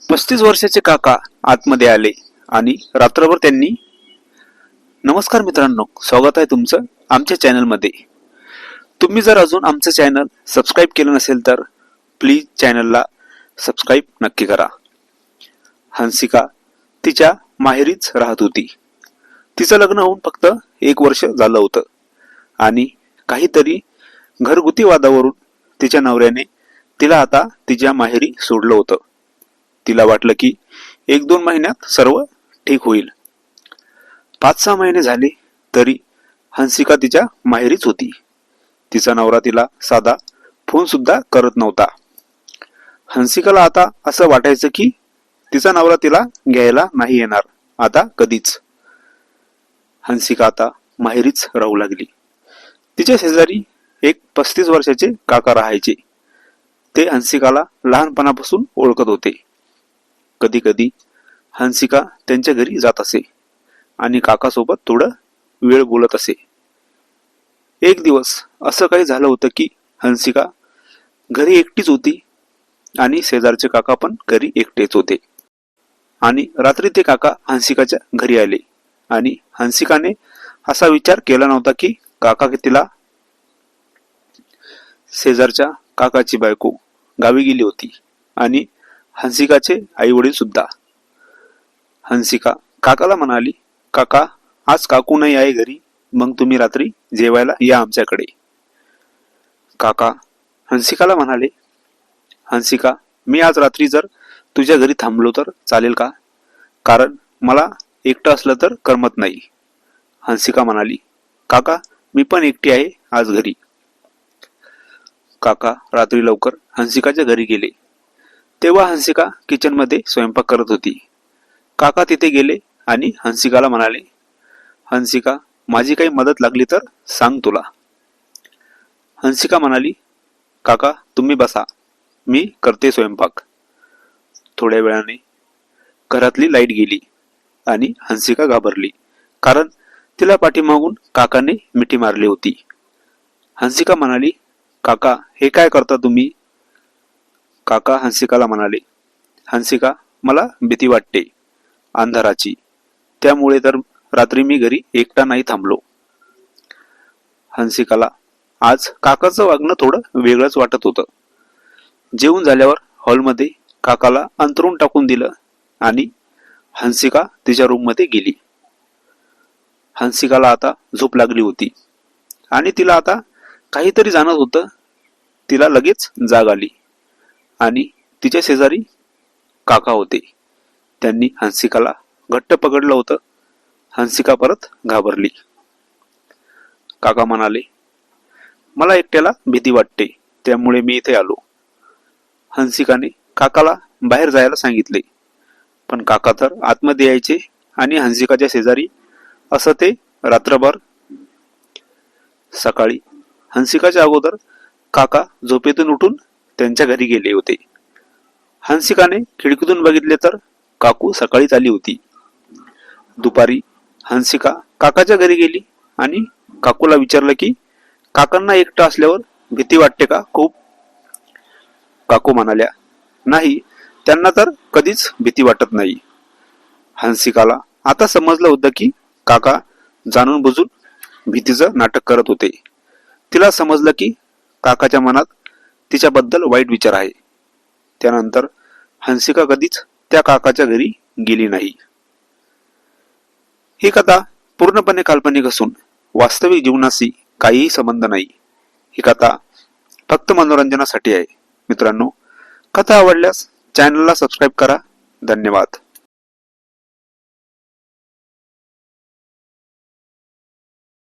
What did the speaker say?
35 वर्षाचे काका आतमध्ये आले आणि रात्रभर त्यांनी नमस्कार मित्रांनो, स्वागत आहे तुमचं आमच्या चॅनलमध्ये। तुम्ही जर अजून आमचं चॅनल सबस्क्राईब केलं नसेल तर प्लीज चॅनलला सबस्क्राईब नक्की करा। हंसिका तिच्या माहेरीच राहत होती। तिचं लग्न होऊन फक्त 1 वर्ष झालं होतं आणि काहीतरी घरगुती वादावरून तिच्या नवऱ्याने तिला आता तिच्या माहेरी सोडलं होतं। तिला वाटलं की 1-2 महिन्यात सर्व ठीक होईल। 5-6 महिने झाले तरी हंसिका तिच्या माहेरीच होती। तिचा नवरा तिला साधा फोन सुद्धा करत नव्हता। हंसिकाला आता असं वाटायचं की तिचा नवरा तिला घ्यायला नाही येणार आता कधीच। हंसिका आता माहेरीच राहू लागली। तिच्या शेजारी एक 35 वर्षाचे काका राहायचे। ते हंसिकाला लहानपणापासून ओळखत होते। कधी कधी हंसिका त्यांच्या घरी जात असे आणि काकासोबत थोडं वेळ बोलत असे। एक दिवस असं काही झालं होतं की हंसिका घरी एकटीच होती आणि शेजारचे काका पण घरी एकटेच होते। आणि रात्री ते काका हंसिकाच्या घरी आले आणि हंसिकाने असा विचार केला नव्हता की काका तिला शेजारच्या काकाची बायको गावी गेली होती आणि हंसिकाचे आई वडील सुद्धा। हंसिका काकाला म्हणाली, काका आज काकू नाही आहे घरी, मग तुम्ही रात्री जेवायला या आमच्याकडे। काका हंसिकाला म्हणाले, हंसिका मी आज रात्री जर तुझ्या घरी थांबलो तर चालेल का? कारण मला एकटं असलं तर करमत नाही। हंसिका म्हणाली, काका मी पण एकटी आहे आज घरी। काका रात्री लवकर हंसिकाच्या घरी गेले। तेव्हा हंसिका किचन मध्ये स्वयंपाक करत होती। काका तिथे गेले आणि हंसिकाला म्हणाले, हंसिका माझी काही मदत लागली तर सांग तुला। हंसिका म्हणाली, काका तुम्ही बसा, मी करते स्वयंपाक। थोड्या वेळाने घरातली लाईट गेली आणि हंसिका घाबरली, कारण तिला पाठीमागून काकाने मिठी मारली होती। हंसिका म्हणाली, काका हे काय करता तुम्ही? काका हंसिकाला म्हणाले, हंसिका मला भीती वाटते अंधाराची, त्यामुळे तर रात्री मी घरी एकटा नाही थांबलो। हंसिकाला आज काकाचं वागणं थोडं वेगळंच वाटत होतं। जेवून झाल्यावर हॉलमध्ये काकाला अंथरूण टाकून दिलं आणि हंसिका तिच्या रूम मध्ये गेली। हंसिकाला आता झोप लागली होती आणि तिला आता काहीतरी जाणवत होतं। तिला लगेच जाग आली आणि तिच्या शेजारी काका होते। त्यांनी हंसिकाला घट्ट पकडलं होतं। हंसिका परत घाबरली। काका म्हणाले, मला एकट्याला भीती वाटते, त्यामुळे मी इथे आलो। हंसिकाने काकाला बाहेर जायला सांगितले, पण काका तर आतमध्ये यायचे आणि हंसिकाच्या शेजारी, असं ते रात्रभर। सकाळी हंसिकाच्या अगोदर काका झोपेतून उठून त्यांच्या घरी गेले होते। हंसिकाने खिडकीतून बघितले तर काकू सकाळीच आली होती। दुपारी हंसिका काकाच्या घरी गेली आणि काकूला विचारलं की काकांना एकटं असल्यावर भीती वाटते का खूप? काकू म्हणाल्या, नाही, त्यांना तर कधीच भीती वाटत नाही। हंसिकाला आता समजलं होतं की काका जाणून बुजून भीतीचं नाटक करत होते। तिला समजलं की काकाच्या मनात तिच्याबद्दल वाईट विचार आहे। त्यानंतर हंसिका कधीच त्या काकाच्या घरी गेली नाही। ही कथा पूर्णपणे काल्पनिक असून वास्तविक जीवनाशी काहीही संबंध नाही। ही कथा फक्त मनोरंजनासाठी आहे। मित्रांनो, कथा आवडल्यास चॅनलला सबस्क्राईब करा। धन्यवाद।